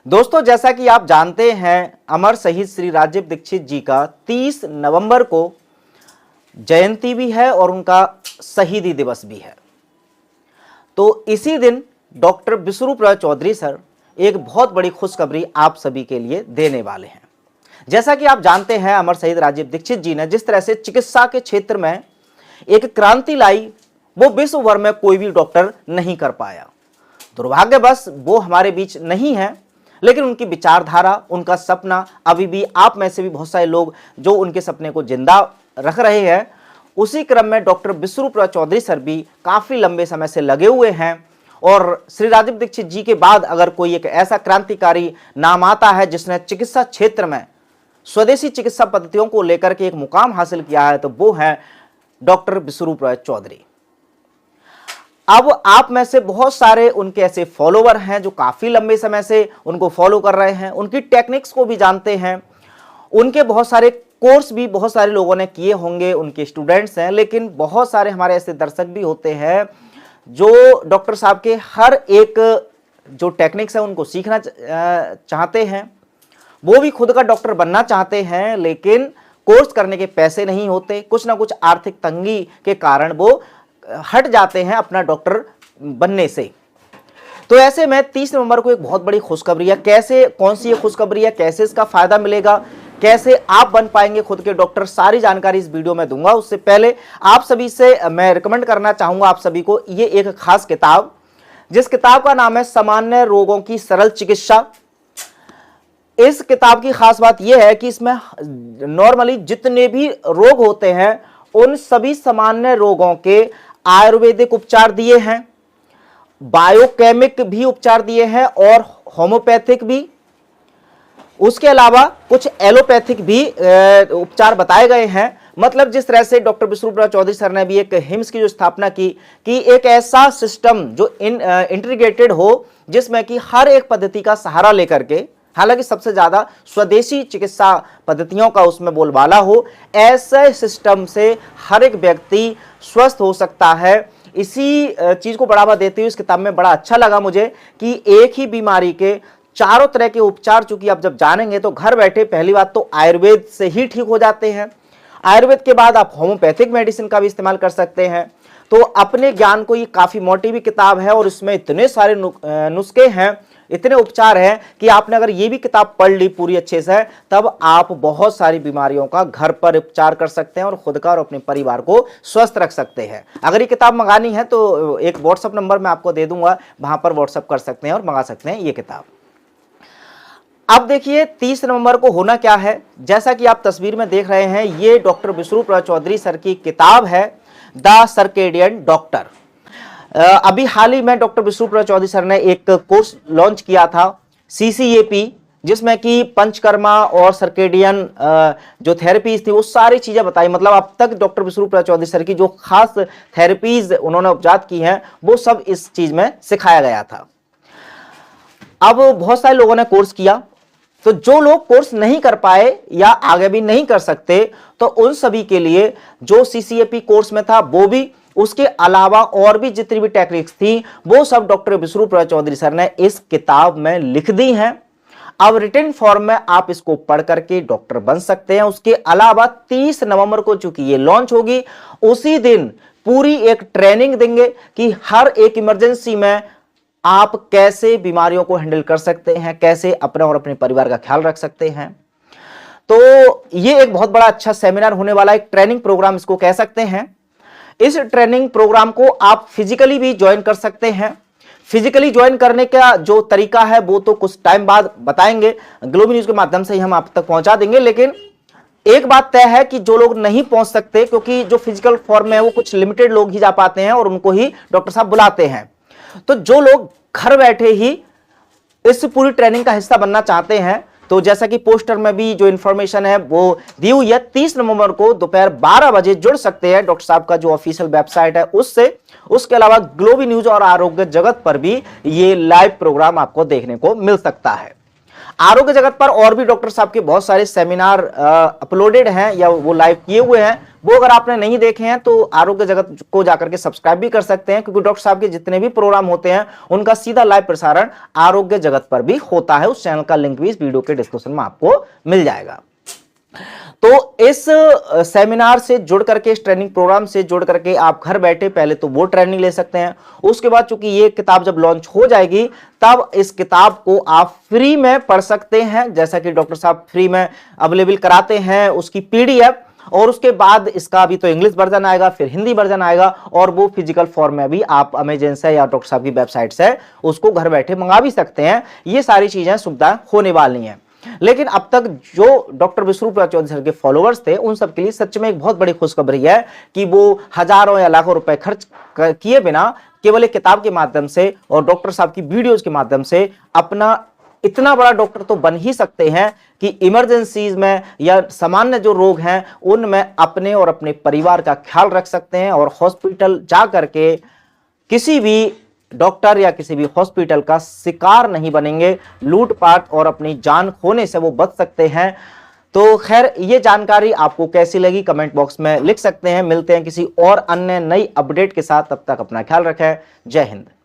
दोस्तों, जैसा कि आप जानते हैं, अमर शहीद श्री राजीव दीक्षित जी का 30 नवंबर को जयंती भी है और उनका शहीदी दिवस भी है। तो इसी दिन डॉक्टर विष्णुप्रसाद चौधरी सर एक बहुत बड़ी खुशखबरी आप सभी के लिए देने वाले हैं। जैसा कि आप जानते हैं, अमर शहीद राजीव दीक्षित जी ने जिस तरह से चिकित्सा के क्षेत्र में एक क्रांति लाई, वो विश्व भर में कोई भी डॉक्टर नहीं कर पाया। दुर्भाग्यवश वो हमारे बीच नहीं है, लेकिन उनकी विचारधारा, उनका सपना अभी भी आप में से भी बहुत सारे लोग जो उनके सपने को जिंदा रख रहे हैं। उसी क्रम में डॉक्टर विष्णुप्रसाद चौधरी सर भी काफी लंबे समय से लगे हुए हैं और श्री राजीव दीक्षित जी के बाद अगर कोई एक ऐसा क्रांतिकारी नाम आता है जिसने चिकित्सा क्षेत्र में स्वदेशी चिकित्सा पद्धतियों को लेकर के एक मुकाम हासिल किया है, तो वो है डॉक्टर विष्णुप्रसाद चौधरी। अब आप में से बहुत सारे उनके ऐसे फॉलोवर हैं जो काफी लंबे समय से उनको फॉलो कर रहे हैं, उनकी टेक्निक्स को भी जानते हैं, उनके बहुत सारे कोर्स भी बहुत सारे लोगों ने किए होंगे, उनके स्टूडेंट्स हैं। लेकिन बहुत सारे हमारे ऐसे दर्शक भी होते हैं जो डॉक्टर साहब के हर एक जो टेक्निक्स है उनको सीखना चाहते हैं, वो भी खुद का डॉक्टर बनना चाहते हैं, लेकिन कोर्स करने के पैसे नहीं होते, कुछ ना कुछ आर्थिक तंगी के कारण वो हट जाते हैं अपना डॉक्टर बनने से। तो ऐसे में 30 नवंबर को एक बहुत बड़ी खुशखबरी है। कैसे, कौन सी ये खुशखबरी है, कैसे इसका फायदा मिलेगा, कैसे आप बन पाएंगे खुद के डॉक्टर, सारी जानकारी इस वीडियो में दूंगा। उससे पहले आप सभी से मैं रिकमेंड करना चाहूंगा आप सभी को ये एक खास किताब, जिस किताब का नाम है सामान्य रोगों की सरल चिकित्सा। इस किताब की खास बात यह है कि इसमें नॉर्मली जितने भी रोग होते हैं उन सभी सामान्य रोगों के आयुर्वेदिक उपचार दिए हैं, बायोकेमिक भी उपचार दिए हैं और होम्योपैथिक भी। उसके अलावा कुछ एलोपैथिक भी उपचार बताए गए हैं। मतलब जिस तरह से डॉक्टर विष्णुप्रसाद चौधरी सर ने भी एक हिम्स की जो स्थापना की कि एक ऐसा सिस्टम जो इंटीग्रेटेड हो, जिसमें कि हर एक पद्धति का सहारा लेकर के, हालांकि सबसे ज्यादा स्वदेशी चिकित्सा पद्धतियों का उसमें बोलबाला हो, ऐसे सिस्टम से हर एक व्यक्ति स्वस्थ हो सकता है। इसी चीज को बढ़ावा देते हुए इस किताब में बड़ा अच्छा लगा मुझे कि एक ही बीमारी के चारों तरह के उपचार, चूंकि आप जब जानेंगे तो घर बैठे पहली बात तो आयुर्वेद से ही ठीक हो जाते हैं, आयुर्वेद के बाद आप होम्योपैथिक मेडिसिन का भी इस्तेमाल कर सकते हैं। तो अपने ज्ञान को ये काफी मोटी भी किताब है और इसमें इतने सारे नुस्खे हैं, इतने उपचार हैं कि आपने अगर ये भी किताब पढ़ ली पूरी अच्छे से, तब आप बहुत सारी बीमारियों का घर पर उपचार कर सकते हैं और खुद का और अपने परिवार को स्वस्थ रख सकते हैं। अगर ये किताब मंगानी है तो एक व्हाट्सएप नंबर मैं आपको दे दूंगा, वहां पर व्हाट्सएप कर सकते हैं और मंगा सकते हैं ये किताब। अब देखिए 30 नवंबर को होना क्या है। जैसा कि आप तस्वीर में देख रहे हैं, ये डॉक्टर विष्णुप्रसाद चौधरी सर की किताब है द सर्केडियन डॉक्टर। अभी हाल ही में डॉक्टर विष्णुप्रसाद चौधरी सर ने एक कोर्स लॉन्च किया था CCAP, जिसमें कि पंचकर्मा और सर्केडियन जो थेरेपीज थी वो सारी चीजें बताई। मतलब अब तक डॉक्टर विष्णुप्रसाद चौधरी सर की जो खास थेरेपीज उन्होंने उपचार की हैं वो सब इस चीज में सिखाया गया था। अब बहुत सारे लोगों ने कोर्स किया, तो जो लोग कोर्स नहीं कर पाए या आगे भी नहीं कर सकते, तो उन सभी के लिए जो CCAP कोर्स में था वो भी, उसके अलावा और भी जितनी भी टेक्निक्स थी वो सब डॉक्टर विष्णुप्रसाद चौधरी सर ने इस किताब में लिख दी हैं। अब रिटन फॉर्म में आप इसको पढ़ करके डॉक्टर बन सकते हैं। उसके अलावा 30 नवंबर को चूंकि ये लॉन्च होगी, उसी दिन पूरी एक ट्रेनिंग देंगे कि हर एक इमरजेंसी में आप कैसे बीमारियों को हैंडल कर सकते हैं, कैसे अपना और अपने परिवार का ख्याल रख सकते हैं। तो ये एक बहुत बड़ा अच्छा सेमिनार होने वाला, एक ट्रेनिंग प्रोग्राम इसको कह सकते हैं। इस ट्रेनिंग प्रोग्राम को आप फिजिकली भी ज्वाइन कर सकते हैं। फिजिकली ज्वाइन करने का जो तरीका है वो तो कुछ टाइम बाद बताएंगे, ग्लोबल न्यूज के माध्यम से ही हम आप तक पहुंचा देंगे। लेकिन एक बात तय है कि जो लोग नहीं पहुंच सकते, क्योंकि जो फिजिकल फॉर्म में है वो कुछ लिमिटेड लोग ही जा पाते हैं और उनको ही डॉक्टर साहब बुलाते हैं। तो जो लोग घर बैठे ही इस पूरी ट्रेनिंग का हिस्सा बनना चाहते हैं, तो जैसा कि पोस्टर में भी जो इंफॉर्मेशन है वो दी हुई है, 30 नवंबर को दोपहर 12 बजे जुड़ सकते हैं डॉक्टर साहब का जो ऑफिशियल वेबसाइट है उससे। उसके अलावा ग्लोबल न्यूज और आरोग्य जगत पर भी ये लाइव प्रोग्राम आपको देखने को मिल सकता है। आरोग्य जगत पर और भी डॉक्टर साहब के बहुत सारे सेमिनार अपलोडेड हैं या वो लाइव किए हुए हैं, वो अगर आपने नहीं देखे हैं तो आरोग्य जगत को जाकर के सब्सक्राइब भी कर सकते हैं, क्योंकि डॉक्टर साहब के जितने भी प्रोग्राम होते हैं उनका सीधा लाइव प्रसारण आरोग्य जगत पर भी होता है। उस चैनल का लिंक भी इस वीडियो के डिस्क्रिप्शन में आपको मिल जाएगा। तो इस सेमिनार से जुड़ करके, इस ट्रेनिंग प्रोग्राम से जुड़ करके आप घर बैठे पहले तो वो ट्रेनिंग ले सकते हैं। उसके बाद चूंकि ये किताब जब लॉन्च हो जाएगी तब इस किताब को आप फ्री में पढ़ सकते हैं, जैसा कि डॉक्टर साहब फ्री में अवेलेबल कराते हैं उसकी पीडीएफ। और उसके बाद इसका अभी तो इंग्लिश वर्जन आएगा, फिर हिंदी वर्जन आएगा, और वो फिजिकल फॉर्म में भी आप अमेजन से या डॉक्टर साहब की वेबसाइट से उसको घर बैठे मंगा भी सकते हैं। ये सारी चीजें सुविधा होने वाली हैं। लेकिन अब तक जो डॉक्टर विश्वरूप चौधरी सर के फॉलोअर्स थे उन सबके लिए सच में एक बहुत बड़ी खुशखबरी है कि वो हजारों या लाखों रुपए खर्च किए बिना केवल एक किताब के माध्यम से और डॉक्टर साहब की वीडियोज के माध्यम से अपना इतना बड़ा डॉक्टर तो बन ही सकते हैं कि इमरजेंसीज में या सामान्य जो रोग हैं उनमें अपने और अपने परिवार का ख्याल रख सकते हैं, और हॉस्पिटल जा करके किसी भी डॉक्टर या किसी भी हॉस्पिटल का शिकार नहीं बनेंगे, लूटपाट और अपनी जान खोने से वो बच सकते हैं। तो खैर, ये जानकारी आपको कैसी लगी कमेंट बॉक्स में लिख सकते हैं। मिलते हैं किसी और अन्य नई अपडेट के साथ, तब तक अपना ख्याल रखें। जय हिंद।